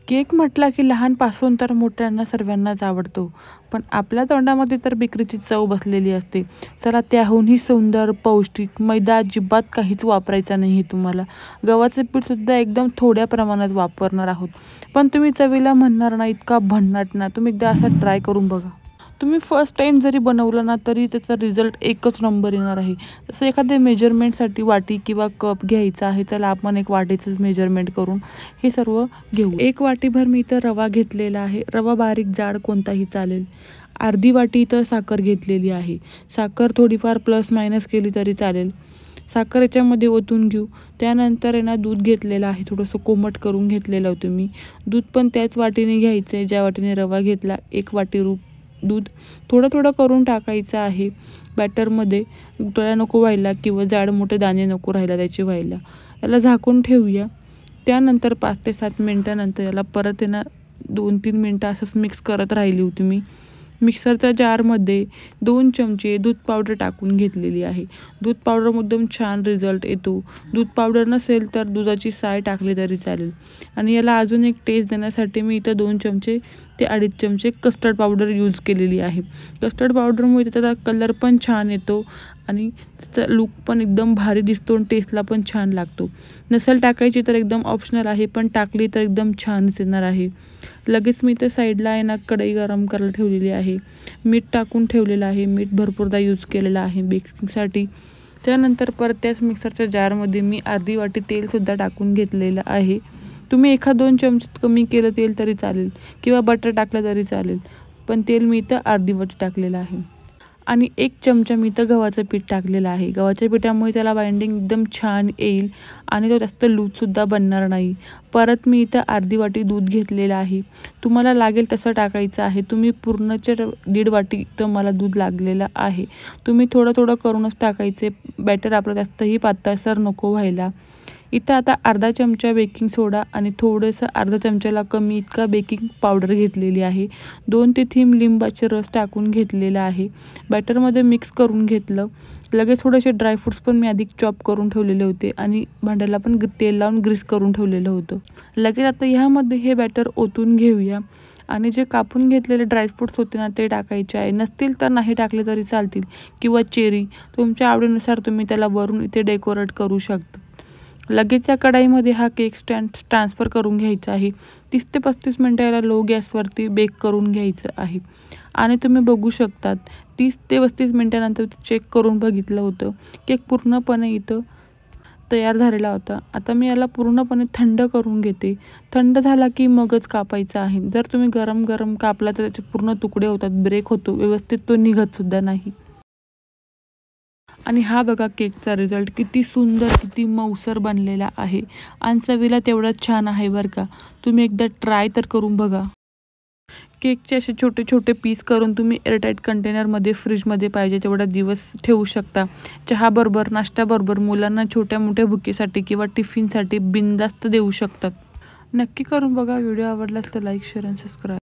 Cake म्हटला की लहानपासून तर मोठ्यांना सर्वांनाच आवडतो. पण आपल्या तोंडामध्ये तर बेकरीची चव बसलेली असते. चला त्याहूनही सुंदर, पौष्टिक मैदा अजिबात काहीच वापरायचा नाही आहे तुम्हाला. गव्हाचं पीठसुद्धा एकदम थोड्या प्रमाणात वापरणार आहोत. पण तुम्ही चवीला म्हणणार ना इतका भन्नाट ना, तुम्ही एकदा असा ट्राय करून बघा. तुम्ही फर्स्ट टाईम जरी बनवलं ना तरी त्याचा रिझल्ट एकच नंबर येणार आहे. जसं एखाद्या मेजरमेंटसाठी वाटी किंवा कप घ्यायचा आहे. चला आपण एक वाटीचंच मेजरमेंट करून हे सर्व घेऊ. 1 वाटीभर मी इथं रवा घेतलेला आहे. रवा बारीक जाड कोणताही चालेल. अर्धी वाटी इथं साखर घेतलेली आहे. साखर थोडीफार प्लस मायनस केली तरी चालेल. साखर याच्यामध्ये ओतून घेऊ. त्यानंतर आहे ना दूध घेतलेलं आहे. थोडंसं कोमट करून घेतलेलं होतं मी. दूध पण त्याच वाटीने घ्यायचं आहे ज्या वाटीने रवा घेतला. 1 वाटी दूध थोडं थोडं करून टाकायचं आहे बॅटरमध्ये. गुठळ्या नको व्हायला किंवा जाड मोठे दाणे नको राहायला त्याचे व्हायला. याला झाकून ठेवूया. त्यानंतर 5 ते 7 मिनटानंतर याला परत आहे ना 2-3 मिनटं असंच मिक्स करत राहिली होती मी. मिक्सरच्या जारमध्ये 2 चमचे दूध पावडर टाकून घेतलेली आहे. दूध पावडर एकदम छान रिझल्ट येतो. दूध पावडर नसेल तर दुधाची साय टाकली तरी चालेल. आणि याला अजून एक टेस्ट देण्यासाठी मी इथं 2 चमचे ते 2.5 चमचे कस्टर्ड पावडर यूज केलेली आहे. कस्टर्ड पावडरमुळे त्याचा कलर पण छान येतो आणि त्याचा लूक पण एकदम भारी दिसतो आणि टेस्टला पण छान लागतो. नसेल टाकायची तर एकदम ऑप्शनल आहे, पण टाकली तर एकदम छानच येणार आहे. लगेच मी त्या साईडला आहे ना कढई गरम करायला ठेवलेली आहे. मीठ टाकून ठेवलेलं आहे. मीठ भरपूरदा यूज केलेलं आहे बेकिंगसाठी. त्यानंतर परत त्याच मिक्सरच्या जारमध्ये मी अर्धी वाटी तेलसुद्धा टाकून घेतलेलं आहे. तुम्ही 1-2 चमचे कमी केलं तेल तरी चालेल किंवा बटर टाकलं तरी चालेल. पण तेल मी इथं अर्धी वाटी टाकलेलं आहे. आणि 1 चमचा मी इथं गव्हाचं पीठ टाकलेलं आहे. गव्हाच्या पिठामुळे त्याला बाइंडिंग एकदम छान येईल आणि तो जास्त लूजसुद्धा बनणार नाही. परत मी इथं अर्धी वाटी दूध घेतलेलं आहे. तुम्हाला लागेल तसं टाकायचं आहे. तुम्ही पूर्णच्या 1.5 वाटी इथं मला दूध लागलेलं आहे. तुम्ही थोडं थोडं करूनच टाकायचे. बॅटर आपलं जास्तही पातळसर नको व्हायला. इथं आता अर्धा चमचा बेकिंग सोडा आणि थोडंसं अर्धा चमच्याला कमी इतका बेकिंग पावडर घेतलेली आहे. 2 ते 3 लिंबाचे रस टाकून घेतलेला आहे. बॅटरमध्ये मिक्स करून घेतलं. लगेच थोडेसे ड्रायफ्रूट्स पण मी आधी चॉप करून ठेवलेले होते आणि भांड्याला पण तेल लावून ग्रीस करून ठेवलेलं होतं. लगेच आता ह्यामध्ये हे बॅटर ओतून घेऊया आणि जे कापून घेतलेले ड्रायफ्रूट्स होते ना ते टाकायचे आहे. नसतील तर नाही टाकले तरी चालतील किंवा चेरी तुमच्या आवडीनुसार तुम्ही त्याला वरून इथे डेकोरेट करू शकता. लगेच या कढाईमध्ये हा केक स्टँड ट्रान्सफर करून घ्यायचा आहे. 30 ते 35 मिनटं याला लो गॅसवरती बेक करून घ्यायचं आहे. आणि तुम्ही बघू शकतात 30 ते 35 मिनटानंतर चेक करून बघितलं होतं. केक पूर्णपणे इथं तयार झालेला होता. आता मी याला पूर्णपणे थंड करून घेते. थंड झाला की मगच कापायचा आहे. जर तुम्ही गरम गरम कापला तर त्याचे पूर्ण तुकडे होतात, ब्रेक होतो, व्यवस्थित तो निघतसुद्धा नाही. आणि हा बघा केकचा रिझल्ट किती सुंदर, किती मऊसर बनलेला आहे आणि चवीला तेवढंच छान आहे बरं का. तुम्ही एकदा ट्राय तर करून बघा. केकचे असे छोटे छोटे पीस करून तुम्ही एअरटाईट कंटेनरमध्ये फ्रीजमध्ये पाहिजे तेवढा दिवस ठेवू शकता. चहाबरोबर, नाश्त्याबरोबर, मुलांना छोट्या मोठ्या भुकेसाठी किंवा टिफिनसाठी बिनधास्त देऊ शकतात. नक्की करून बघा. व्हिडिओ आवडलास तर लाईक, शेअर आणि सबस्क्राईब.